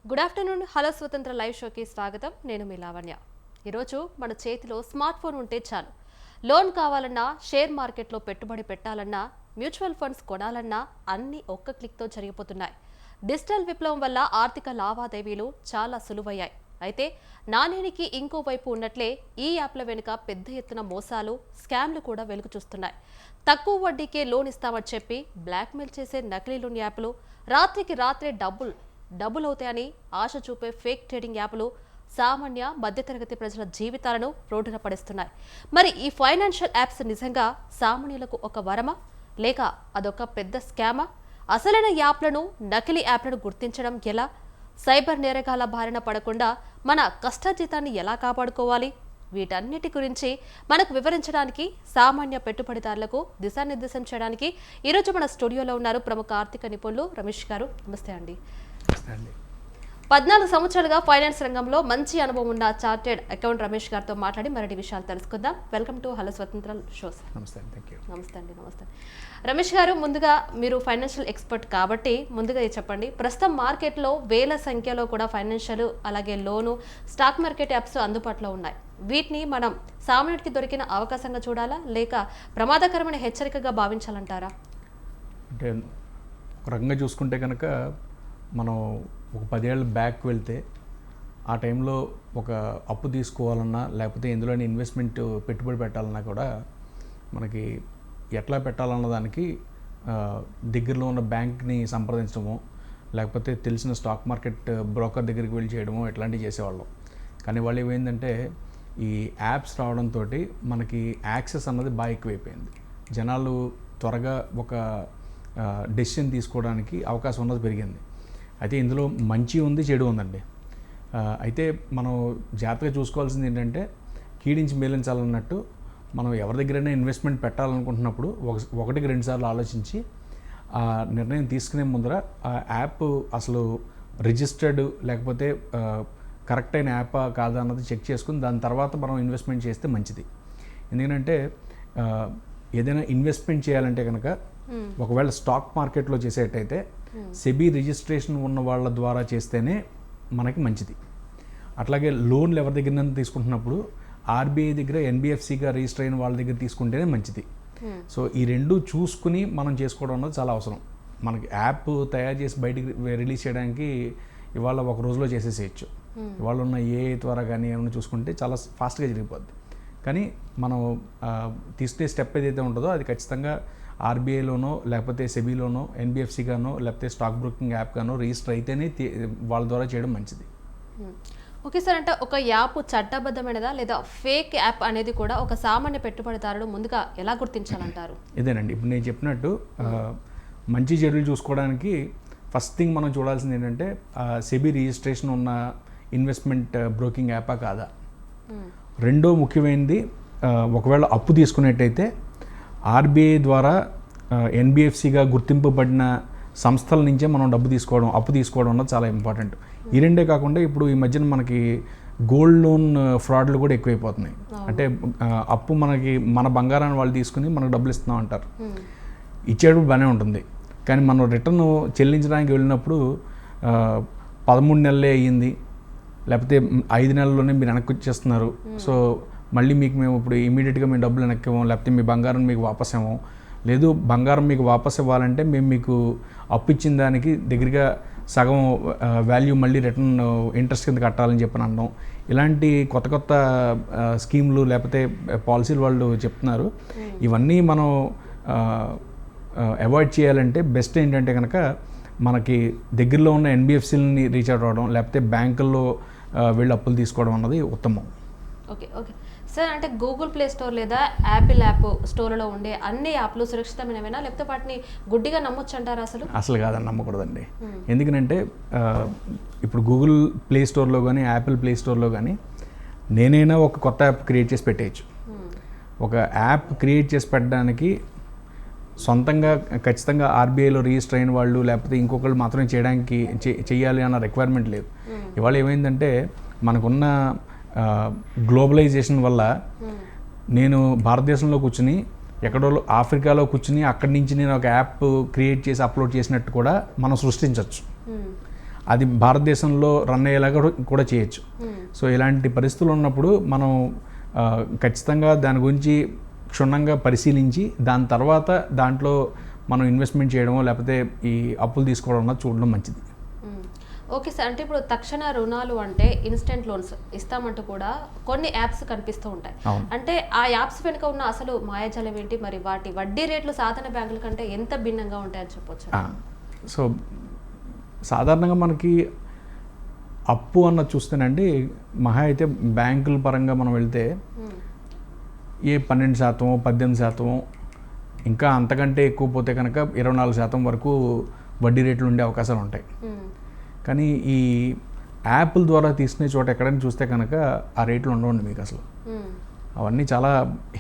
Good afternoon. Hello స్వతంత్ర live షోకి స్వాగతం. నేను మీ లావణ్య. ఈరోజు మన చేతిలో స్మార్ట్ ఫోన్ ఉంటే చాలు. లోన్ కావాలన్నా, షేర్ మార్కెట్లో పెట్టుబడి పెట్టాలన్నా, మ్యూచువల్ ఫండ్స్ కొనాలన్నా అన్నీ ఒక్క క్లిక్తో జరిగిపోతున్నాయి. డిజిటల్ విప్లవం వల్ల ఆర్థిక లావాదేవీలు చాలా సులువయ్యాయి. అయితే నాణేనికి ఇంకో వైపు ఉన్నట్లే ఈ యాప్ల వెనుక పెద్ద ఎత్తున మోసాలు, స్కామ్లు కూడా వెలుగు చూస్తున్నాయి. తక్కువ వడ్డీకే లోన్ ఇస్తామని చెప్పి బ్లాక్మెయిల్ చేసే నకిలీ లోన్ యాప్లు, రాత్రికి రాత్రే డబ్బులు అవుతాయని ఆశ చూపే ఫేక్ ట్రేడింగ్ యాప్లు సామాన్య మధ్యతరగతి ప్రజల జీవితాలను రోడ్డున పడేస్తున్నాయి. మరి ఈ ఫైనాన్షియల్ యాప్స్ నిజంగా సామాన్యులకు ఒక వరమా, లేక అదొక పెద్ద స్కామా? అసలైన యాప్లను, నకిలీ యాప్లను గుర్తించడం ఎలా? సైబర్ నేరగాల బారిన పడకుండా మన కష్టజీతాన్ని ఎలా కాపాడుకోవాలి? వీటన్నిటి గురించి మనకు వివరించడానికి, సామాన్య పెట్టుబడిదారులకు దిశానిర్దేశం చేయడానికి ఈరోజు మన స్టూడియోలో ఉన్నారు ప్రముఖ ఆర్థిక నిపుణులు రమేష్ గారు. నమస్తే అండి. 14 సంవత్సరాలుగా ఫైనాన్స్ రంగంలో మంచి అనుభవం ఉన్న చార్టెడ్ అకౌంట్ రమేష్ గారితో మాట్లాడి మరిన్ని విషయాలు తెలుసుకుందాం. వెల్కమ్ టు హలో స్వతంత్ర షోస్. నమస్తే అండి. నమస్తే రమేష్ గారు, ముందుగా మీరు ఫైనాన్షియల్ ఎక్స్పర్ట్ కాబట్టి ముందుగా చెప్పండి, ప్రస్తుతం మార్కెట్లో వేల సంఖ్యలో కూడా ఫైనాన్షియల్ అలాగే లోను, స్టాక్ మార్కెట్ యాప్స్ అందుబాటులో ఉన్నాయి. వీటిని మనం సామాన్యుడికి దొరికిన అవకాశంగా చూడాలా, లేక ప్రమాదకరమైన హెచ్చరికగా భావించాలంటారా? అంటే ఒక రకంగా చూసుకుంటే కనుక మనం ఒక 10 ఏళ్ళ బ్యాక్ వెళ్తే ఆ టైంలో ఒక అప్పు తీసుకోవాలన్నా, లేకపోతే ఇందులోని ఇన్వెస్ట్మెంట్ పెట్టుబడి పెట్టాలన్నా కూడా మనకి ఎట్లా పెట్టాలన్న దానికి దగ్గరలో ఉన్న బ్యాంక్ని సంప్రదించడము, లేకపోతే తెలిసిన స్టాక్ మార్కెట్ బ్రోకర్ దగ్గరికి వెళ్ళి చేయడము, ఇట్లాంటివి చేసేవాళ్ళం. కానీ వాళ్ళు ఏమైందంటే ఈ యాప్స్ రావడంతో మనకి యాక్సెస్ అన్నది బాగా ఎక్కువైపోయింది. జనాలు త్వరగా ఒక డెసిషన్ తీసుకోవడానికి అవకాశం ఉన్నది పెరిగింది. అయితే ఇందులో మంచి ఉంది, చెడు ఉందండి. అయితే మనం జాగ్రత్తగా చూసుకోవాల్సింది ఏంటంటే, కీడించి మేలించాలన్నట్టు మనం ఎవరి దగ్గరైనా ఇన్వెస్ట్మెంట్ పెట్టాలనుకుంటున్నప్పుడు ఒకటికి 2 సార్లు ఆలోచించి ఆ నిర్ణయం తీసుకునే ముందర ఆ యాప్ అసలు రిజిస్టర్డ్ లేకపోతే కరెక్ట్ అయిన యాపా కాదా అన్నది చెక్ చేసుకుని దాని తర్వాత మనం ఇన్వెస్ట్మెంట్ చేస్తే మంచిది. ఎందుకంటే ఏదైనా ఇన్వెస్ట్మెంట్ చేయాలంటే కనుక ఒకవేళ స్టాక్ మార్కెట్లో చేసేటైతే సెబీ రిజిస్ట్రేషన్ ఉన్న వాళ్ళ ద్వారా చేస్తేనే మనకి మంచిది. అట్లాగే లోన్లు ఎవరి దగ్గర తీసుకుంటున్నప్పుడు ఆర్బీఐ దగ్గర ఎన్బిఎఫ్సిగా రిజిస్టర్ అయిన వాళ్ళ దగ్గర తీసుకుంటేనే మంచిది. సో ఈ రెండు చూసుకుని మనం చేసుకోవడం అన్నది చాలా అవసరం. మనకి యాప్ తయారు చేసి బయటికి రిలీజ్ చేయడానికి ఇవాళ ఒక రోజులో చేసేసేయచ్చు. ఇవాళ ఉన్న ఏ ద్వారా కానీ ఏమైనా చూసుకుంటే చాలా ఫాస్ట్గా జరిగిపోద్ది. కానీ మనం తీసుకునే స్టెప్ ఏదైతే ఉంటుందో అది ఖచ్చితంగా ఆర్బీఐలోనో, లేకపోతే సెబీలోనో, ఎన్బిఎఫ్సిగానో, లేకపోతే స్టాక్ బ్రోకింగ్ యాప్ గానో రిజిస్టర్ అయితేనే వాళ్ళ ద్వారా చేయడం మంచిది. ఓకే సార్, అంటే ఒక యాప్ చట్టబద్ధమైనదా లేదా ఫేక్ యాప్ అనేది కూడా ఒక సామాన్య పెట్టుబడిదారుడు ముందుగా ఎలా గుర్తించాలంటారు? ఇదేనండి, ఇప్పుడు నేను చెప్పినట్టు మంచి చెడులు చూసుకోవడానికి ఫస్ట్ థింగ్ మనం చూడాల్సింది ఏంటంటే సెబీ రిజిస్ట్రేషన్ ఉన్న ఇన్వెస్ట్మెంట్ బ్రోకింగ్ యాపా కాదా. రెండో ముఖ్యమైనది, ఒకవేళ అప్పు తీసుకునేట్టయితే ఆర్బీఐ ద్వారా ఎన్బిఎఫ్సిగా గుర్తింపబడిన సంస్థల నుంచే మనం అప్పు తీసుకోవడం అన్నది చాలా ఇంపార్టెంట్. ఈ రెండే కాకుండా ఇప్పుడు ఈ మధ్యన మనకి గోల్డ్ లోన్ ఫ్రాడ్లు కూడా ఎక్కువైపోతున్నాయి. అంటే అప్పు మన బంగారాన్ని వాళ్ళు తీసుకుని మనకు డబ్బులు ఇస్తున్నాం అంటారు. ఇచ్చేటప్పుడు బాగానే ఉంటుంది, కానీ మనం రిటర్న్ చెల్లించడానికి వెళ్ళినప్పుడు 13 నెలలే అయ్యింది, లేకపోతే 5 నెలల్లోనే మీరు వెనక్కి వచ్చేస్తున్నారు. సో మళ్ళీ మేము ఇప్పుడు ఇమీడియట్గా మేము డబ్బులు వెనక్కివ్వం, లేకపోతే మీ బంగారం మీకు వాపస్ ఇవ్వం. లేదు, బంగారం మీకు వాపస్ ఇవ్వాలంటే మేము మీకు అప్పు ఇచ్చిన దానికి దగ్గరగా సగం వాల్యూ మళ్ళీ రిటర్న్ ఇంట్రెస్ట్ కింద కట్టాలని చెప్పని అనడం. ఇలాంటి కొత్త స్కీమ్లు లేకపోతే పాలసీలు వాళ్ళు చెప్తున్నారు. ఇవన్నీ మనం అవాయిడ్ చేయాలంటే బెస్ట్ ఏంటంటే కనుక మనకి దగ్గరలో ఉన్న ఎన్బిఎఫ్సీలని రీచ్ అవుట్ అవ్వడం, లేకపోతే బ్యాంకుల్లో వెళ్ళి అప్పులు తీసుకోవడం అన్నది ఉత్తమం. ఓకే సార్, అంటే గూగుల్ ప్లే స్టోర్ లేదా యాపిల్ యాప్ స్టోర్లో ఉండే అన్ని యాప్లు సురక్షితమైనవేనా, లేకపోతే వాటిని గుడ్డిగా నమ్మొచ్చు అంటారా? అసలు కాదని నమ్మకూడదండి. ఎందుకంటే ఇప్పుడు గూగుల్ ప్లే స్టోర్లో కానీ యాపిల్ ప్లే స్టోర్లో కానీ నేనైనా ఒక కొత్త యాప్ క్రియేట్ చేసి పెట్టేయచ్చు. ఒక యాప్ క్రియేట్ చేసి పెట్టడానికి సొంతంగా ఖచ్చితంగా ఆర్బీఐలో రిజిస్టర్ అయిన వాళ్ళు లేకపోతే ఇంకొకళ్ళు మాత్రమే చేయాలి అన్న రిక్వైర్మెంట్ లేదు. ఇవాళ ఏమైందంటే మనకున్న గ్లోబలైజేషన్ వల్ల నేను భారతదేశంలో కూర్చుని ఎక్కడో ఆఫ్రికాలో కూర్చుని అక్కడి నుంచి నేను ఒక యాప్ క్రియేట్ చేసి అప్లోడ్ చేసినట్టు కూడా మనం సృష్టించవచ్చు. అది భారతదేశంలో రన్ అయ్యేలాగా కూడా చేయొచ్చు. సో ఇలాంటి పరిస్థితులు ఉన్నప్పుడు మనం ఖచ్చితంగా దాని గురించి క్షుణ్ణంగా పరిశీలించి దాని తర్వాత దాంట్లో మనం ఇన్వెస్ట్మెంట్ చేయడమో లేకపోతే ఈ అప్పులు తీసుకోవడం అన్నది చూడడం మంచిది. ఓకే సార్, అంటే ఇప్పుడు తక్షణ రుణాలు అంటే ఇన్స్టెంట్ లోన్స్ ఇస్తామంటూ కూడా కొన్ని యాప్స్ కనిపిస్తూ ఉంటాయి. అంటే ఆ యాప్స్ వెనుక ఉన్న అసలు మాయాజాలం ఏంటి, మరి వాటి వడ్డీ రేట్లు సాధారణ బ్యాంకుల కంటే ఎంత భిన్నంగా ఉంటాయని చెప్పొచ్చు? సో సాధారణంగా మనకి అప్పు అన్న చూస్తేనండి మహా అయితే బ్యాంకుల పరంగా మనం వెళ్తే ఏ 12%, 18%, ఇంకా అంతకంటే ఎక్కువ పోతే కనుక 24% వరకు వడ్డీ రేట్లు ఉండే అవకాశాలు ఉంటాయి. కానీ ఈ యాప్ల ద్వారా తీసుకునే చోట ఎక్కడైనా చూస్తే కనుక ఆ రేట్లు ఉండవండి మీకు అసలు. అవన్నీ చాలా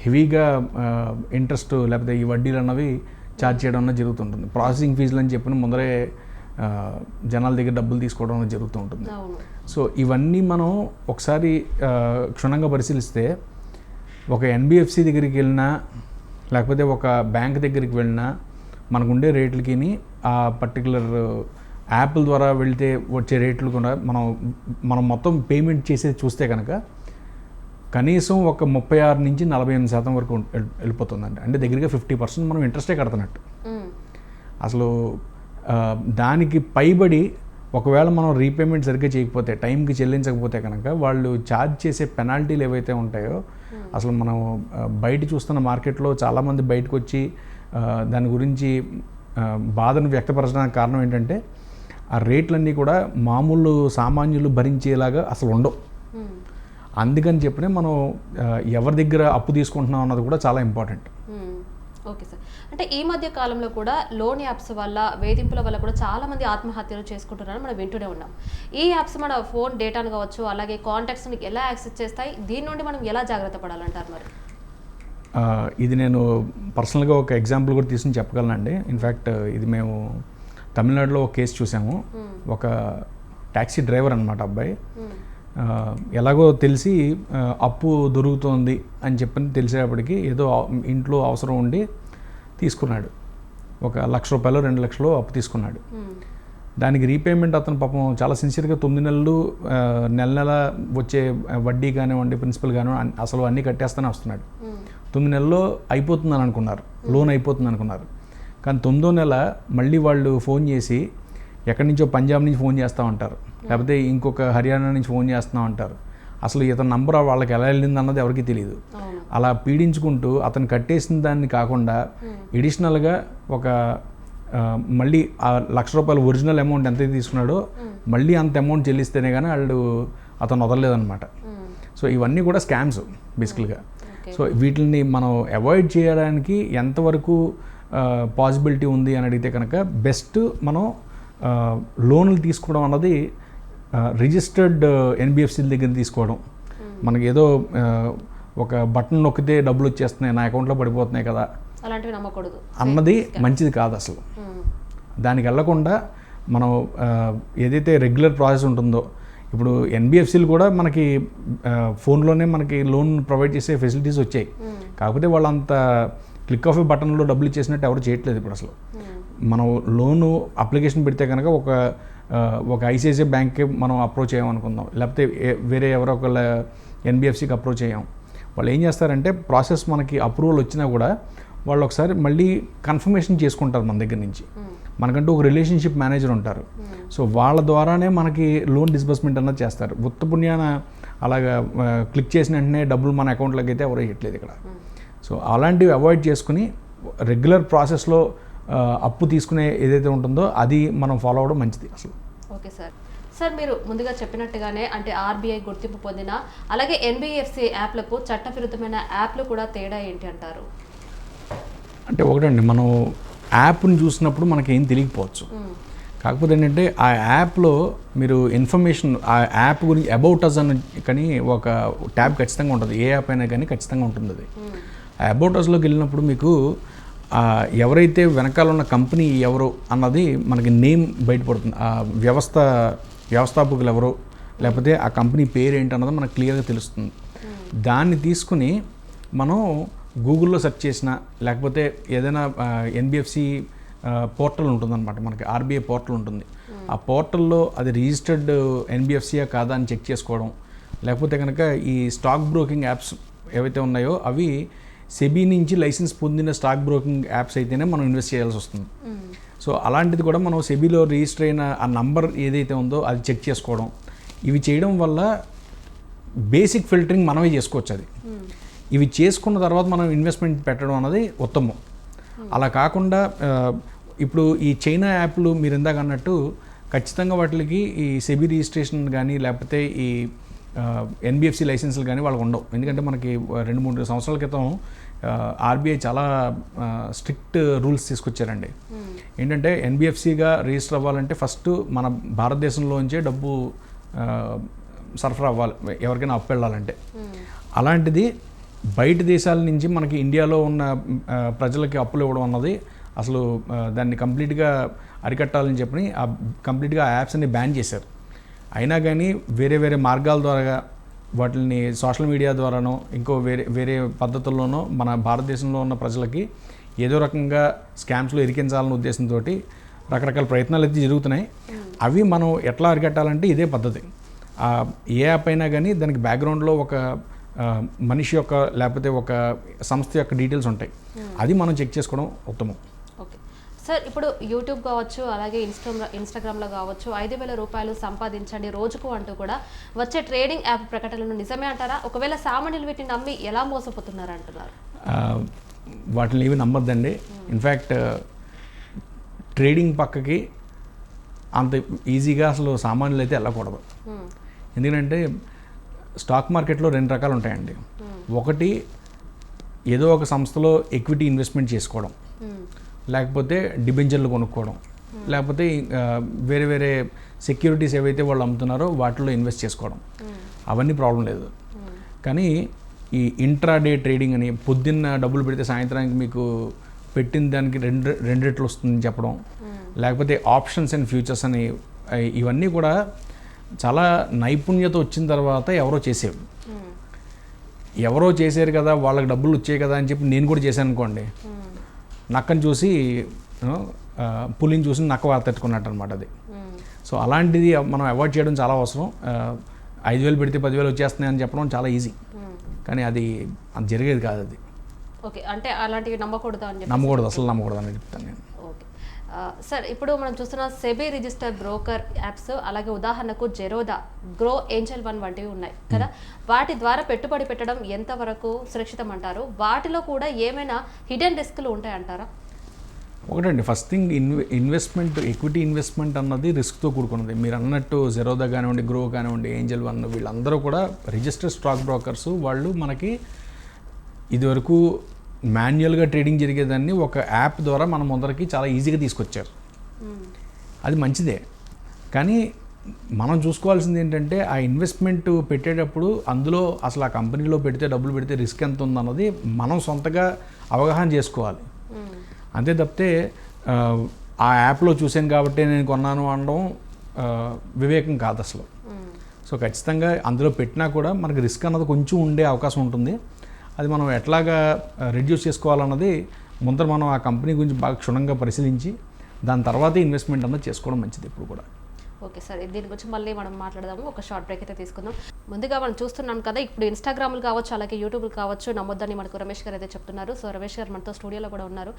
హెవీగా ఇంట్రెస్ట్ లేకపోతే ఈ వడ్డీలు అన్నవి ఛార్జ్ చేయడం అన్నది జరుగుతుంటుంది. ప్రాసెసింగ్ ఫీజులు అని చెప్పిన ముందరే జనాల దగ్గర డబ్బులు తీసుకోవడం అనేది జరుగుతూ ఉంటుంది. సో ఇవన్నీ మనం ఒకసారి క్షుణ్ణంగా పరిశీలిస్తే ఒక ఎన్బిఎఫ్సి దగ్గరికి వెళ్ళినా లేకపోతే ఒక బ్యాంక్ దగ్గరికి వెళ్ళినా మనకుండే రేట్లకి ఆ పర్టికులర్ యాప్ల ద్వారా వెళ్తే వచ్చే రేట్లు కూడా మనం మొత్తం పేమెంట్ చేసేది చూస్తే కనుక కనీసం ఒక 36 నుంచి 48% వరకు వెళ్ళిపోతుందండి. అంటే దగ్గరగా 50% మనం ఇంట్రెస్టే కడుతున్నట్టు. అసలు దానికి పైబడి ఒకవేళ మనం రీపేమెంట్ సరిగ్గా చేయకపోతే, టైంకి చెల్లించకపోతే కనుక వాళ్ళు ఛార్జ్ చేసే పెనాల్టీలు ఏవైతే ఉంటాయో అసలు మనం బయట చూస్తున్న మార్కెట్లో చాలామంది బయటకు వచ్చి దాని గురించి బాధను వ్యక్తపరచడానికి కారణం ఏంటంటే ఆ రేట్లన్నీ కూడా మామూలు సామాన్యులు భరించేలాగా అసలు ఉండవు. అందుకని చెప్పినే మనం ఎవరి దగ్గర అప్పు తీసుకుంటున్నాం అన్నది కూడా చాలా ఇంపార్టెంట్. ఓకే సార్, అంటే ఈ మధ్య కాలంలో కూడా లోన్ యాప్స్ వల్ల, వేధింపుల వల్ల కూడా చాలా మంది ఆత్మహత్యలు చేసుకుంటున్నారని మనం వింటూనే ఉన్నాం. ఈ యాప్స్ మన ఫోన్ డేటాను కావచ్చు, అలాగే కాంటాక్ట్స్ని ఎలా యాక్సెస్ చేస్తాయి, దీని నుండి మనం ఎలా జాగ్రత్త పడాలంటారు మరి? ఇది నేను పర్సనల్గా ఒక ఎగ్జాంపుల్ కూడా తీసుకుని చెప్పగలనండి. ఇన్ఫ్యాక్ట్ ఇది మేము తమిళనాడులో ఒక కేసు చూసాము. ఒక ట్యాక్సీ డ్రైవర్ అనమాట అబ్బాయి. ఎలాగో తెలిసి అప్పు దొరుకుతోంది అని చెప్పని తెలిసేటప్పటికి ఏదో ఇంట్లో అవసరం ఉండి తీసుకున్నాడు. ఒక ₹1,00,000 2,00,000 అప్పు తీసుకున్నాడు. దానికి రీపేమెంట్ అతను పాపం చాలా సిన్సియర్గా 9 నెలలు నెల వచ్చే వడ్డీ కానివ్వండి, ప్రిన్సిపల్ కానివ్వండి అసలు అన్నీ కట్టేస్తూనే వస్తున్నాడు. 9 నెలల్లో అయిపోతుందని అనుకున్నారు, లోన్ అయిపోతుంది అనుకున్నారు. కానీ 9వ నెల మళ్ళీ వాళ్ళు ఫోన్ చేసి ఎక్కడి నుంచో పంజాబ్ నుంచి ఫోన్ చేస్తూ ఉంటారు, లేకపోతే ఇంకొక హర్యానా నుంచి ఫోన్ చేస్తూ ఉంటారు. అసలు ఇతని నంబర్ వాళ్ళకి ఎలా వెళ్ళింది అన్నది ఎవరికి తెలియదు. అలా పీడించుకుంటూ అతను కట్టేసిన దాన్ని కాకుండా ఎడిషనల్గా ఒక మళ్ళీ ఆ ₹1,00,000 ఒరిజినల్ అమౌంట్ ఎంత తీసుకున్నాడో మళ్ళీ అంత అమౌంట్ చెల్లిస్తేనే కానీ అతను వదలలేదన్నమాట. సో ఇవన్నీ కూడా స్కామ్స్ బేసికల్గా. సో వీటిని మనం అవాయిడ్ చేయడానికి ఎంతవరకు పాసిబిలిటీ ఉంది అని అడిగితే కనుక బెస్ట్ మనం లోన్లు తీసుకోవడం అన్నది రిజిస్టర్డ్ ఎన్బిఎఫ్సీల దగ్గర తీసుకోవడం. మనకి ఏదో ఒక బటన్ నొక్కితే డబ్బులు వచ్చేస్తున్నాయి, నా అకౌంట్లో పడిపోతున్నాయి కదా అలాంటివి నమ్మకూడదు అన్నది మంచిది కాదు అసలు. దానికి వెళ్ళకుండా మనం ఏదైతే రెగ్యులర్ ప్రాసెస్ ఉంటుందో, ఇప్పుడు ఎన్బిఎఫ్సీలు కూడా మనకి ఫోన్లోనే మనకి లోన్ ప్రొవైడ్ చేసే ఫెసిలిటీస్ వచ్చాయి. కాకపోతే వాళ్ళంత క్లిక్ ఆఫ్ బటన్లో డబ్బులు ఇచ్చేసినట్టు ఎవరు చేయట్లేదు ఇప్పుడు అసలు. మనం లోను అప్లికేషన్ పెడితే కనుక ఒక ఐసిఐసిఐ బ్యాంక్కి మనం అప్రోచ్ అయ్యామనుకుందాం, లేకపోతే వేరే ఎవరో ఒకళ్ళ ఎన్బిఎఫ్సికి అప్రోచ్ అయ్యాం. వాళ్ళు ఏం చేస్తారంటే ప్రాసెస్ మనకి అప్రూవల్ వచ్చినా కూడా వాళ్ళు ఒకసారి మళ్ళీ కన్ఫర్మేషన్ చేసుకుంటారు మన దగ్గర నుంచి. మనకంటూ ఒక రిలేషన్షిప్ మేనేజర్ ఉంటారు. సో వాళ్ళ ద్వారానే మనకి లోన్ డిస్బర్స్మెంట్ అన్నది చేస్తారు. ఉత్తపుణ్యాన అలాగా క్లిక్ చేసిన వెంటనే డబ్బులు మన అకౌంట్లోకి అయితే ఎవరు వేయట్లేదు ఇక్కడ. సో అలాంటివి అవాయిడ్ చేసుకుని రెగ్యులర్ ప్రాసెస్లో అప్పు తీసుకునే ఏదైతే ఉంటుందో అది మనం ఫాలో అవ్వడం మంచిది అసలు. Okay sir. సార్ మీరు ముందుగా చెప్పినట్టుగానే అంటే ఆర్బీఐ గుర్తింపు పొందిన అలాగే ఎన్బిఎఫ్సి యాప్లకు చట్టవిరుద్ధమైన యాప్లు కూడా తేడా ఏంటి అంటారు? అంటే ఒకటండి, మనం యాప్ని చూసినప్పుడు మనకి ఏం తెలియకపోవచ్చు. కాకపోతే ఏంటంటే ఆ యాప్లో మీరు ఇన్ఫర్మేషన్ ఆ యాప్ గురించి అబౌట్ అస్ అని కానీ ఒక ట్యాబ్ ఖచ్చితంగా ఉంటుంది. ఏ యాప్ అయినా కానీ ఖచ్చితంగా ఉంటుంది అది. ఆ అబౌట్ అస్లోకి వెళ్ళినప్పుడు మీకు ఎవరైతే వెనకాల ఉన్న కంపెనీ ఎవరు అన్నది మనకి నేమ్ బయటపడుతుంది. ఆ వ్యవస్థాపకులు ఎవరో లేకపోతే ఆ కంపెనీ పేరు ఏంటి అన్నది మనకు క్లియర్గా తెలుస్తుంది. దాన్ని తీసుకుని మనం గూగుల్లో సెర్చ్ చేసినా లేకపోతే ఏదైనా ఎన్బిఎఫ్సి పోర్టల్ ఉంటుందన్నమాట, మనకి ఆర్బీఐ పోర్టల్ ఉంటుంది. ఆ పోర్టల్లో అది రిజిస్టర్డ్ ఎన్బిఎఫ్సియా కాదా అని చెక్ చేసుకోవడం, లేకపోతే కనుక ఈ స్టాక్ బ్రోకింగ్ యాప్స్ ఏవైతే ఉన్నాయో అవి సెబీ నుంచి లైసెన్స్ పొందిన స్టాక్ బ్రోకింగ్ యాప్స్ అయితేనే మనం ఇన్వెస్ట్ చేయాల్సి వస్తుంది. సో అలాంటిది కూడా మనం సెబీలో రిజిస్టర్ అయిన ఆ నంబర్ ఏదైతే ఉందో అది చెక్ చేసుకోవడం, ఇవి చేయడం వల్ల బేసిక్ ఫిల్టరింగ్ మనమే చేసుకోవచ్చు. అది ఇవి చేసుకున్న తర్వాత మనం ఇన్వెస్ట్మెంట్ పెట్టడం అన్నది ఉత్తమం. అలా కాకుండా ఇప్పుడు ఈ చైనా యాప్లు మీరు ఇందాక అన్నట్టు ఖచ్చితంగా వాటికి ఈ సెబీ రిజిస్ట్రేషన్ కానీ లేకపోతే ఈ ఎన్బిఎఫ్సి లైసెన్సులు కానీ వాళ్ళకి ఉండవు. ఎందుకంటే మనకి 2-3 సంవత్సరాల క్రితం ఆర్బీఐ చాలా స్ట్రిక్ట్ రూల్స్ తీసుకొచ్చారండి. ఏంటంటే ఎన్బిఎఫ్సిగా రిజిస్టర్ అవ్వాలంటే ఫస్ట్ మన భారతదేశంలోంచే డబ్బు సరఫరా అవ్వాలి ఎవరికైనా అప్పు వెళ్ళాలంటే. అలాంటిది బయట దేశాల నుంచి మనకి ఇండియాలో ఉన్న ప్రజలకి అప్పులు ఇవ్వడం అన్నది అసలు దాన్ని కంప్లీట్గా అరికట్టాలని చెప్పి కంప్లీట్గా ఆ యాప్స్ అన్ని బ్యాన్ చేశారు. అయినా కానీ వేరే వేరే మార్గాల ద్వారా వాటిని సోషల్ మీడియా ద్వారానో ఇంకో వేరే పద్ధతుల్లోనో మన భారతదేశంలో ఉన్న ప్రజలకి ఏదో రకంగా స్కామ్స్లో ఇరికించాలనే ఉద్దేశంతో రకరకాల ప్రయత్నాలు అయితే జరుగుతున్నాయి. అవి మనం ఎట్లా అరికట్టాలంటే ఇదే పద్ధతి. ఏ యాప్ అయినా కానీ దానికి బ్యాక్గ్రౌండ్లో ఒక మనిషి యొక్క లేకపోతే ఒక సంస్థ యొక్క డీటెయిల్స్ ఉంటాయి. అది మనం చెక్ చేసుకోవడం ఉత్తమం. ఓకే సార్, ఇప్పుడు యూట్యూబ్ కావచ్చు, అలాగే ఇన్స్టాగ్రామ్లో కావచ్చు 5,000 రూపాయలు సంపాదించండి రోజుకు అంటూ కూడా వచ్చే ట్రేడింగ్ యాప్ ప్రకటనలు నిజమే అంటారా? ఒకవేళ సామాన్యులు వీటిని నమ్మి ఎలా మోసపోతున్నారు అంటున్నారు? వాటిని ఏవి నమ్మద్దండి. ఇన్ఫ్యాక్ట్ ట్రేడింగ్ పక్కకి అంత ఈజీగా అసలు సామాన్యులు అయితే వెళ్ళకూడదు. ఎందుకంటే స్టాక్ మార్కెట్లో 2 రకాలు ఉంటాయండి. ఒకటి ఏదో ఒక సంస్థలో ఎక్విటీ ఇన్వెస్ట్మెంట్ చేసుకోవడం, లేకపోతే డిబెంచర్లు కొనుక్కోవడం, లేకపోతే వేరే వేరే సెక్యూరిటీస్ ఏవైతే వాళ్ళు అమ్ముతున్నారో వాటిలో ఇన్వెస్ట్ చేసుకోవడం. అవన్నీ ప్రాబ్లం లేదు. కానీ ఈ ఇంట్రాడే ట్రేడింగ్ అని పొద్దున్న డబ్బులు పెడితే సాయంత్రానికి మీకు పెట్టిన దానికి రెండు రెట్లు వస్తుందని చెప్పడం, లేకపోతే ఆప్షన్స్ అండ్ ఫ్యూచర్స్ అని, ఇవన్నీ కూడా చాలా నైపుణ్యత వచ్చిన తర్వాత ఎవరో చేశారు కదా వాళ్ళకి డబ్బులు వచ్చాయి కదా అని చెప్పి నేను కూడా చేశాను అనుకోండి, నక్కని చూసి పులిని చూసి నక్క వాతెట్టుకున్నట్టు అనమాట అది. సో అలాంటిది మనం అవాయిడ్ చేయడం చాలా అవసరం. 5,000 పెడితే 10,000 వచ్చేస్తున్నాయి అని చెప్పడం చాలా ఈజీ, కానీ అది జరిగేది కాదు. అది ఓకే, అంటే అలాంటివి నమ్మకూడదు అని అసలు నమ్మకూడదు అని చెప్తాను నేను. ఓకే సార్, ఇప్పుడు మనం చూస్తున్న సెబీ రిజిస్టర్ బ్రోకర్ యాప్స్, అలాగే ఉదాహరణకు జెరోదా, గ్రో, ఏంజల్ 1 వంటివి ఉన్నాయి కదా, వాటి ద్వారా పెట్టుబడి పెట్టడం ఎంతవరకు సురక్షితం అంటారు? వాటిలో కూడా ఏమైనా హిడెన్ రిస్క్లు ఉంటాయంటారా? ఒకటండి, first thing investment, equity investment అన్నది రిస్క్తో కూడుకున్నది. మీరు అన్నట్టు జెరోదా కానివ్వండి, గ్రో కానివ్వండి, ఏంజల్ 1 వీళ్ళందరూ కూడా రిజిస్టర్డ్ స్టాక్ బ్రోకర్స్. వాళ్ళు మనకి ఇదివరకు మాన్యువల్గా ట్రేడింగ్ జరిగేదాన్ని ఒక యాప్ ద్వారా మన ముందరికి చాలా ఈజీగా తీసుకొచ్చారు. అది మంచిదే, కానీ మనం చూసుకోవాల్సింది ఏంటంటే ఆ ఇన్వెస్ట్మెంట్ పెట్టేటప్పుడు అందులో అసలు ఆ కంపెనీలో డబ్బులు పెడితే రిస్క్ ఎంత ఉందన్నది మనం సొంతగా అవగాహన చేసుకోవాలి. అంతే తప్పితే ఆ యాప్లో చూశాను కాబట్టి నేను కొన్నాను అనడం వివేకం కాదు అసలు. సో ఖచ్చితంగా అందులో పెట్టినా కూడా మనకి రిస్క్ అన్నది కొంచెం ఉండే అవకాశం ఉంటుంది. అది మనం ఎట్లాగా రెడ్యూస్ చేసుకోవాలన్నది ముందర మనం ఆ కంపెనీ గురించి బాగా క్షుణ్ణంగా పరిశీలించి దాని తర్వాత ఇన్వెస్ట్మెంట్ అన్నది చేసుకోవడం మంచిది ఎప్పుడు కూడా. ఓకే సార్, దీని గురించి మళ్ళీ మనం మాట్లాడదాము. ఒక షార్ట్ బ్రేక్ అయితే తీసుకుందాం. ముందుగా మనం చూస్తున్నాం కదా, ఇప్పుడు ఇన్స్టాగ్రామ్లు కావచ్చు, అలాగే యూట్యూబ్లు కావచ్చు నమ్మొద్దని మనకు రమేష్ గారు అయితే చెప్తున్నారు. సో రమేష్ గారు మనతో స్టూడియోలో కూడా ఉన్నారు.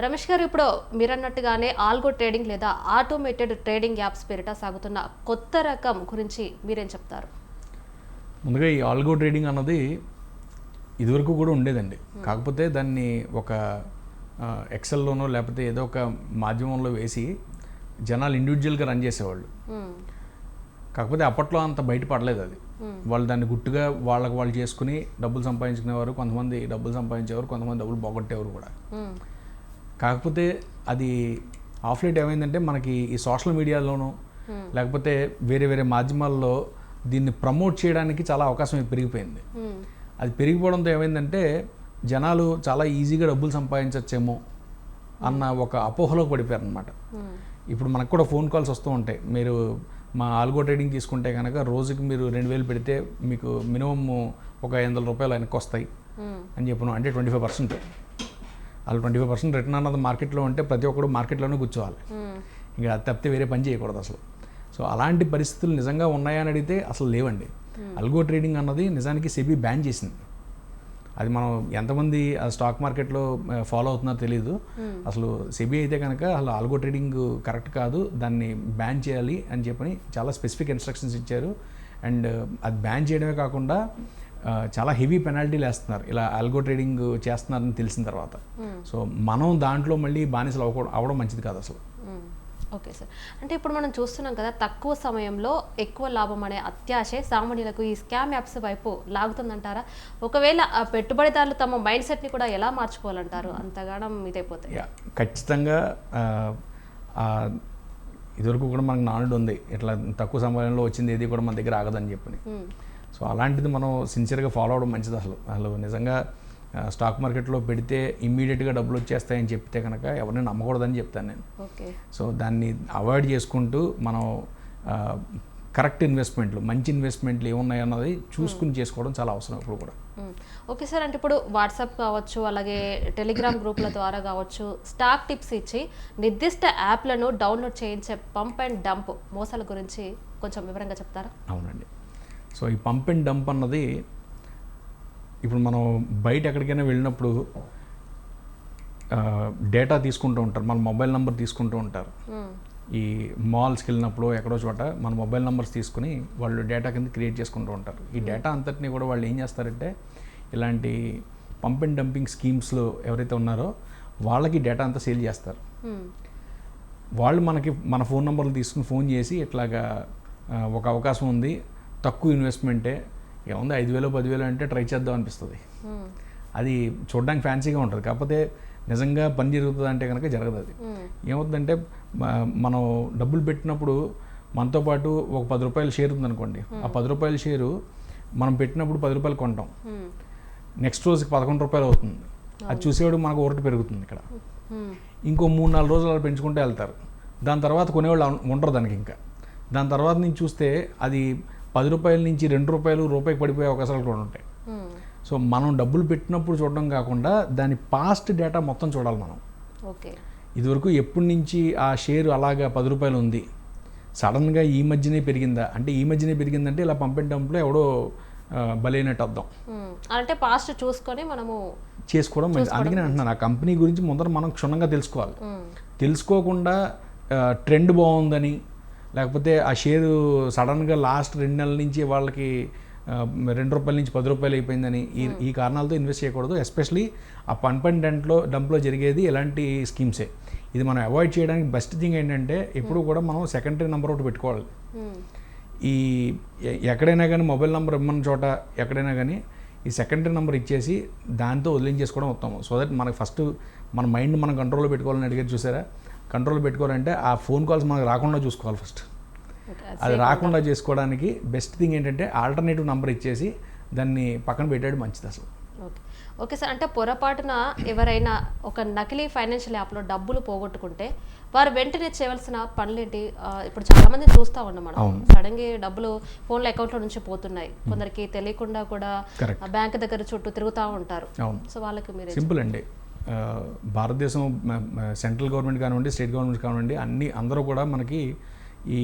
రమేష్ గారు, ఇప్పుడు మీరు అన్నట్టుగానే ఆల్గో ట్రేడింగ్ లేదా ఆటోమేటెడ్ ట్రేడింగ్ యాప్స్ పేరిట సాగుతున్న కొత్త రకం గురించి మీరేం చెప్తారు? ముందుగా ఈ ఆల్గో ట్రేడింగ్ అన్నది ఇదివరకు కూడా ఉండేదండి. కాకపోతే దాన్ని ఒక ఎక్సెల్లోనో లేకపోతే ఏదో ఒక మాధ్యమంలో వేసి జనాలు ఇండివిజువల్గా రన్ చేసేవాళ్ళు. కాకపోతే అప్పట్లో అంత బయటపడలేదు అది. వాళ్ళు దాన్ని గుట్టుగా వాళ్ళు చేసుకుని డబ్బులు సంపాదించుకునేవారు. కొంతమంది డబ్బులు సంపాదించేవారు, కొంతమంది డబ్బులు పోగొట్టేవారు కూడా. కాకపోతే అది ఆఫ్ లైట్ ఏమైందంటే మనకి ఈ సోషల్ మీడియాలోనూ లేకపోతే వేరే వేరే మాధ్యమాల్లో దీన్ని ప్రమోట్ చేయడానికి చాలా అవకాశం పెరిగిపోయింది. అది పెరిగిపోవడంతో ఏమైందంటే జనాలు చాలా ఈజీగా డబ్బులు సంపాదించచ్చేమో అన్న ఒక అపోహలోకి పడిపోయారు అనమాట. ఇప్పుడు మనకు కూడా ఫోన్ కాల్స్ వస్తూ ఉంటాయి. మీరు మా ఆల్గో ట్రేడింగ్ తీసుకుంటే కనుక రోజుకి మీరు 2,000 పెడితే మీకు మినిమమ్ ఒక 500 రూపాయలు వెనక్కి వస్తాయి అని చెప్పను. అంటే 25%. అలా 25% రిటర్న్ అన్నది మార్కెట్లో ఉంటే ప్రతి ఒక్కరు మార్కెట్లోనే కూర్చోవాలి. ఇంకా అది తప్పితే వేరే పని చేయకూడదు అసలు. సో అలాంటి పరిస్థితులు నిజంగా ఉన్నాయా అని అడిగితే అసలు లేవండి. అల్గో ట్రేడింగ్ అన్నది నిజానికి సెబీ బ్యాన్ చేసింది. అది మనం ఎంతమంది ఆ స్టాక్ మార్కెట్లో ఫాలో అవుతున్నారో తెలియదు. అసలు సెబీ అయితే కనుక అసలు ఆల్గో ట్రేడింగ్ కరెక్ట్ కాదు, దాన్ని బ్యాన్ చేయాలి అని చెప్పని చాలా స్పెసిఫిక్ ఇన్స్ట్రక్షన్స్ ఇచ్చారు. అండ్ అది బ్యాన్ చేయడమే కాకుండా చాలా హెవీ పెనాల్టీలు వేస్తున్నారు ఇలా ఆల్గో ట్రేడింగ్ చేస్తున్నారని తెలిసిన తర్వాత. సో మనం దాంట్లో మళ్ళీ బానిసలు అవ్వడం మంచిది కాదు అసలు. ఓకే సార్, అంటే ఇప్పుడు మనం చూస్తున్నాం కదా, తక్కువ సమయంలో ఎక్కువ లాభం అనే అత్యాశే సామాన్యులకు ఈ స్కామ్ యాప్స్ వైపు లాగుతుందంటారా? ఒకవేళ ఆ పెట్టుబడిదారులు తమ మైండ్ సెట్ని కూడా ఎలా మార్చుకోవాలంటారు అంతగానం ఇదైపోతే? ఖచ్చితంగా ఇదివరకు కూడా మనకు నానుడు ఉంది, ఇట్లా తక్కువ సమయంలో వచ్చింది ఏది కూడా మన దగ్గర ఆగదని చెప్పని. సో అలాంటిది మనం సిన్సియర్గా ఫాలో అవడం మంచిది. అసలు నిజంగా స్టాక్ మార్కెట్లో పెడితే ఇమ్మీడియట్గా డబ్బులు వచ్చేస్తాయని చెప్తే కనుక ఎవరిని నమ్మకూడదని చెప్తాను నేను. ఓకే. సో దాన్ని అవాయిడ్ చేసుకుంటూ మనం కరెక్ట్ ఇన్వెస్ట్మెంట్లు, మంచి ఇన్వెస్ట్మెంట్లు ఏమున్నాయన్నది చూసుకుని చేసుకోవడం చాలా అవసరం ఇప్పుడు కూడా. ఓకే సార్, అంటే ఇప్పుడు వాట్సాప్ కావచ్చు, అలాగే టెలిగ్రామ్ గ్రూప్ల ద్వారా కావచ్చు, స్టాక్ టిప్స్ ఇచ్చి నిర్దిష్ట యాప్లను డౌన్లోడ్ చేయించే పంప్ అండ్ డంప్ మోసాల గురించి కొంచెం వివరంగా చెప్తారా? అవునండి. సో ఈ పంప్ అండ్ డంప్ అన్నది ఇప్పుడు మనం బయట ఎక్కడికైనా వెళ్ళినప్పుడు డేటా తీసుకుంటూ ఉంటారు, మన మొబైల్ నెంబర్ తీసుకుంటూ ఉంటారు. ఈ మాల్స్కి వెళ్ళినప్పుడు ఎక్కడో చోట మన మొబైల్ నెంబర్స్ తీసుకుని వాళ్ళు డేటా కింద క్రియేట్ చేసుకుంటూ ఉంటారు. ఈ డేటా అంతటినీ కూడా వాళ్ళు ఏం చేస్తారంటే ఇలాంటి పంప్ అండ్ డంపింగ్ స్కీమ్స్లో ఎవరైతే ఉన్నారో వాళ్ళకి డేటా అంతా సేల్ చేస్తారు. వాళ్ళు మన ఫోన్ నెంబర్లు తీసుకుని ఫోన్ చేసి ఇట్లాగా ఒక అవకాశం ఉంది, తక్కువ ఇన్వెస్ట్మెంటే, ఏముంది 5,000 10,000 అంటే ట్రై చేద్దాం అనిపిస్తుంది. అది చూడడానికి ఫ్యాన్సీగా ఉంటుంది, కాకపోతే నిజంగా పని జరుగుతుంది అంటే కనుక జరగదు. అది ఏమవుతుందంటే మనం డబ్బులు పెట్టినప్పుడు మనతో పాటు ఒక 10 రూపాయల షేర్ ఉందనుకోండి, ఆ 10 రూపాయల షేరు మనం పెట్టినప్పుడు 10 రూపాయలు కొంటాం, నెక్స్ట్ రోజుకి 11 రూపాయలు అవుతుంది. అది చూసేవాడు మనకు ఒకటి పెరుగుతుంది. ఇక్కడ ఇంకో 3-4 రోజులు అలా పెంచుకుంటూ వెళ్తారు. దాని తర్వాత కొనేవాళ్ళు ఉండరు దానికి. ఇంకా దాని తర్వాత నుంచి చూస్తే అది 10 రూపాయల నుంచి 2 రూపాయలు, రూపాయికి పడిపోయే అవకాశాలు కూడా ఉంటాయి. సో మనం డబ్బులు పెట్టినప్పుడు చూడడం కాకుండా దాని పాస్ట్ డేటా మొత్తం చూడాలి మనం. ఓకే. ఇదివరకు ఎప్పటి నుంచి ఆ షేర్ అలాగా 10 రూపాయలు ఉంది, సడన్గా ఈ మధ్యనే పెరిగిందా అంటే, ఈ మధ్యనే పెరిగిందంటే ఇలా పంప్ అండ్ డంప్లో ఎవడో బలైనట్టు అర్థం. అంటే పాస్ట్ చూసుకొని మనము చేసుకోవడం మంచిది. అందుకని అంటున్నాను, ఆ కంపెనీ గురించి ముందర మనం క్షుణ్ణంగా తెలుసుకోవాలి. తెలుసుకోకుండా ట్రెండ్ బాగుందని, లేకపోతే ఆ షేరు సడన్గా లాస్ట్ 2 నెలల నుంచి వాళ్ళకి 2 రూపాయల నుంచి 10 రూపాయలు అయిపోయిందని ఈ కారణాలతో ఇన్వెస్ట్ చేయకూడదు. ఎస్పెషలీ ఆ పంప్ అండ్ డంప్లో జరిగేది ఎలాంటి స్కీమ్సే. ఇది మనం అవాయిడ్ చేయడానికి బెస్ట్ థింగ్ ఏంటంటే ఎప్పుడు కూడా మనం సెకండరీ నెంబర్ ఒకటి పెట్టుకోవాలి. ఈ ఎక్కడైనా కానీ మొబైల్ నెంబర్ ఇమ్మన్న చోట ఎక్కడైనా కానీ ఈ సెకండరీ నెంబర్ ఇచ్చేసి దాంతో వదిలించేసుకోవడం ఉత్తమం. సో దట్ మనకు ఫస్ట్ మన మైండ్ మనం కంట్రోల్లో పెట్టుకోవాలని అడిగేది చూసారా, కంట్రోల్ పెట్టుకోవాలంటే ఆ ఫోన్ కాల్స్ మనకు రాకుండా చూసుకోవాలి ఫస్ట్. అది రాకుండా చేసుకోవడానికి బెస్ట్ థింగ్ ఏంటంటే ఆల్టర్నేటివ్ నెంబర్ ఇచ్చేసి దాన్ని పక్కన పెట్టాడు మంచిది అసలు. ఓకే సార్, అంటే పొరపాటున ఎవరైనా ఒక నకిలీ ఫైనాన్షియల్ యాప్లో డబ్బులు పోగొట్టుకుంటే వారు వెంటనే చేయవలసిన పనులేంటి? ఇప్పుడు చాలా మంది చూస్తూ ఉన్నాం మనం, సడన్గా డబ్బులు ఫోన్లో అకౌంట్లో నుంచి పోతున్నాయి, కొందరికి తెలియకుండా కూడా బ్యాంక్ దగ్గర చుట్టూ తిరుగుతూ ఉంటారు. సో వాళ్ళకి మీరు సింపుల్ అండి, భారతదేశం సెంట్రల్ గవర్నమెంట్ కానివ్వండి, స్టేట్ గవర్నమెంట్ కానివ్వండి, అందరూ కూడా మనకి ఈ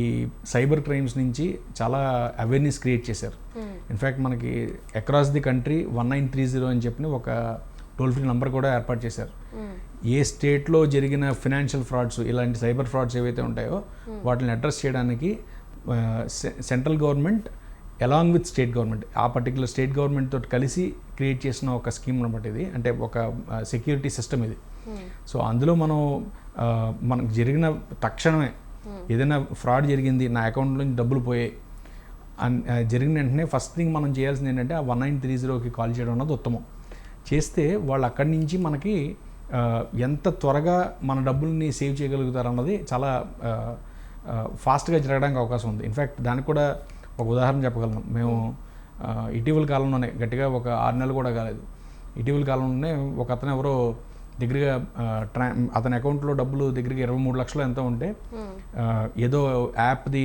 సైబర్ క్రైమ్స్ నుంచి చాలా అవేర్నెస్ క్రియేట్ చేశారు. ఇన్ఫ్యాక్ట్ మనకి అక్రాస్ ది కంట్రీ 1930 అని చెప్పి ఒక టోల్ ఫ్రీ నెంబర్ కూడా ఏర్పాటు చేశారు. ఏ స్టేట్లో జరిగిన ఫినాన్షియల్ ఫ్రాడ్స్, ఇలాంటి సైబర్ ఫ్రాడ్స్ ఏవైతే ఉంటాయో వాటిని అడ్రస్ చేయడానికి central government along with state government, ఆ పర్టికులర్ స్టేట్ గవర్నమెంట్ తోటి కలిసి క్రియేట్ చేసిన ఒక స్కీమ్ అనమాట ఇది. అంటే ఒక సెక్యూరిటీ సిస్టమ్ ఇది. సో అందులో మనకు జరిగిన తక్షణమే ఏదైనా ఫ్రాడ్ జరిగింది, నా అకౌంట్ నుంచి డబ్బులు పోయాయి జరిగిన వెంటనే ఫస్ట్ థింగ్ మనం చేయాల్సింది ఏంటంటే ఆ 1930కి కాల్ చేయడం అన్నది ఉత్తమం. చేస్తే వాళ్ళు అక్కడి నుంచి మనకి ఎంత త్వరగా మన డబ్బుల్ని సేవ్ చేయగలుగుతారు అన్నది చాలా ఫాస్ట్గా జరగడానికి అవకాశం ఉంది. ఇన్ఫ్యాక్ట్ దానికి కూడా ఒక ఉదాహరణ చెప్పగలను. మేము ఇటీవల కాలంలోనే, గట్టిగా ఒక 6 నెలలు కూడా కాలేదు, ఇటీవల కాలంలోనే ఒక అతను ఎవరో దగ్గరగా అతని అకౌంట్లో డబ్బులు దగ్గరగా 23 లక్షలు ఎంతో ఉంటే ఏదో యాప్ది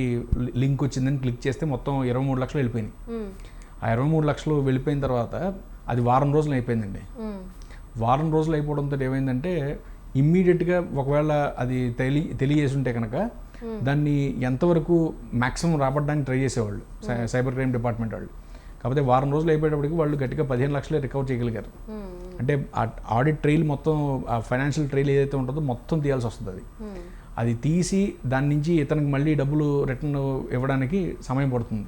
లింక్ వచ్చిందని క్లిక్ చేస్తే మొత్తం 23 లక్షలు వెళ్ళిపోయినాయి. ఆ 23 లక్షలు వెళ్ళిపోయిన తర్వాత అది వారం రోజులు అయిపోయిందండి. వారం రోజులు అయిపోవడంతో ఏమైందంటే ఇమ్మీడియట్గా ఒకవేళ అది తెలియజేసి ఉంటే కనుక దాన్ని ఎంతవరకు మ్యాక్సిమం రాబట్టడానికి ట్రై చేసేవాళ్ళు సైబర్ క్రైమ్ డిపార్ట్మెంట్ వాళ్ళు. కాకపోతే వారం రోజులు అయిపోయేటప్పటికి వాళ్ళు గట్టిగా 15 లక్షలే రికవర్ చేయగలిగారు. అంటే ఆడిట్ ట్రైల్ మొత్తం, ఆ ఫైనాన్షియల్ ట్రైల్ ఏదైతే ఉంటుందో మొత్తం తీయాల్సి వస్తుంది. అది తీసి దాని నుంచి ఇతనికి మళ్ళీ డబ్బులు రిటర్న్ ఇవ్వడానికి సమయం పడుతుంది.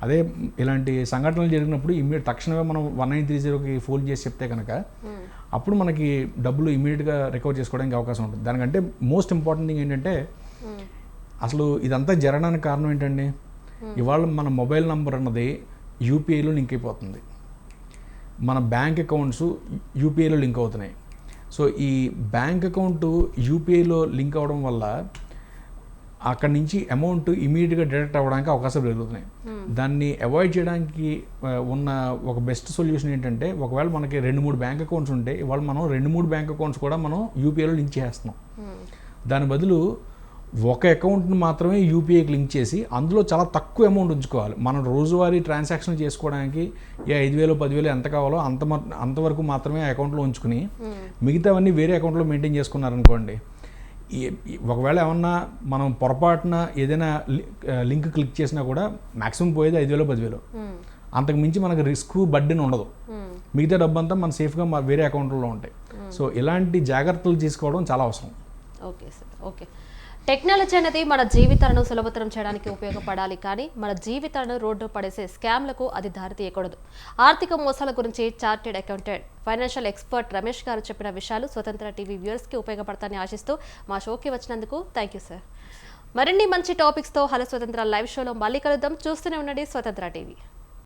అదే ఇలాంటి సంఘటనలు జరిగినప్పుడు తక్షణమే మనం 1930కి ఫోన్ చేసి చెప్తే కనుక అప్పుడు మనకి డబ్బులు ఇమీడియట్గా రికవర్ చేసుకోవడానికి అవకాశం ఉంటుంది. దానికంటే మోస్ట్ ఇంపార్టెంట్ థింగ్ ఏంటంటే, అసలు ఇదంతా జరగడానికి కారణం ఏంటండి, ఇవాళ మన మొబైల్ నంబర్ అన్నది యూపీఐలో లింక్ అయిపోతుంది. మన బ్యాంక్ అకౌంట్స్ యూపీఐలో లింక్ అవుతున్నాయి. సో ఈ బ్యాంక్ అకౌంట్ యూపీఐలో లింక్ అవ్వడం వల్ల అక్కడి నుంచి అమౌంట్ ఇమీడియట్గా డిడక్ట్ అవ్వడానికి అవకాశాలు పెరుగుతున్నాయి. దాన్ని అవాయిడ్ చేయడానికి ఉన్న ఒక బెస్ట్ సొల్యూషన్ ఏంటంటే, ఒకవేళ మనకి 2-3 బ్యాంక్ అకౌంట్స్ ఉంటే ఇవాళ మనం 2-3 బ్యాంక్ అకౌంట్స్ కూడా మనం యూపీఐలో లింక్ చేస్తున్నాం. దాని బదులు ఒక అకౌంట్ని మాత్రమే యూపీఐకి లింక్ చేసి అందులో చాలా తక్కువ అమౌంట్ ఉంచుకోవాలి. మనం రోజువారీ ట్రాన్సాక్షన్ చేసుకోవడానికి 5,000 10,000 ఎంత కావాలో అంతవరకు మాత్రమే ఆ అకౌంట్లో ఉంచుకుని మిగతావన్నీ వేరే అకౌంట్లో మెయింటైన్ చేసుకున్నారనుకోండి, ఒకవేళ ఏమన్నా మనం పొరపాటున ఏదైనా లింక్ క్లిక్ చేసినా కూడా మ్యాక్సిమం పోయేది 5,000 10,000. అంతకు మించి మనకు రిస్క్ బడ్డెన్ ఉండదు. మిగతా డబ్బు అంతా మన సేఫ్గా వేరే అకౌంట్లో ఉంటాయి. సో ఇలాంటి జాగ్రత్తలు తీసుకోవడం చాలా అవసరం. Okay sir, okay. టెక్నాలజీ అనేది మన జీవితాలను సులభతరం చేయడానికి ఉపయోగపడాలి, కానీ మన జీవితాలను రోడ్డు పడేసే స్కామ్లకు అది దారి తీయకూడదు. ఆర్థిక మోసాల గురించి chartered accountant, financial expert Ramesh గారు చెప్పిన విషయాలు స్వతంత్ర టీవీ వ్యూవర్స్కి ఉపయోగపడతాయని ఆశిస్తూ మా షోకి వచ్చినందుకు థ్యాంక్ యూ సార్. మరిన్ని మంచి టాపిక్స్తో హలో స్వతంత్ర లైవ్ షోలో మళ్ళీ కలుద్దాం. చూస్తూనే ఉండండి స్వతంత్ర టీవీ.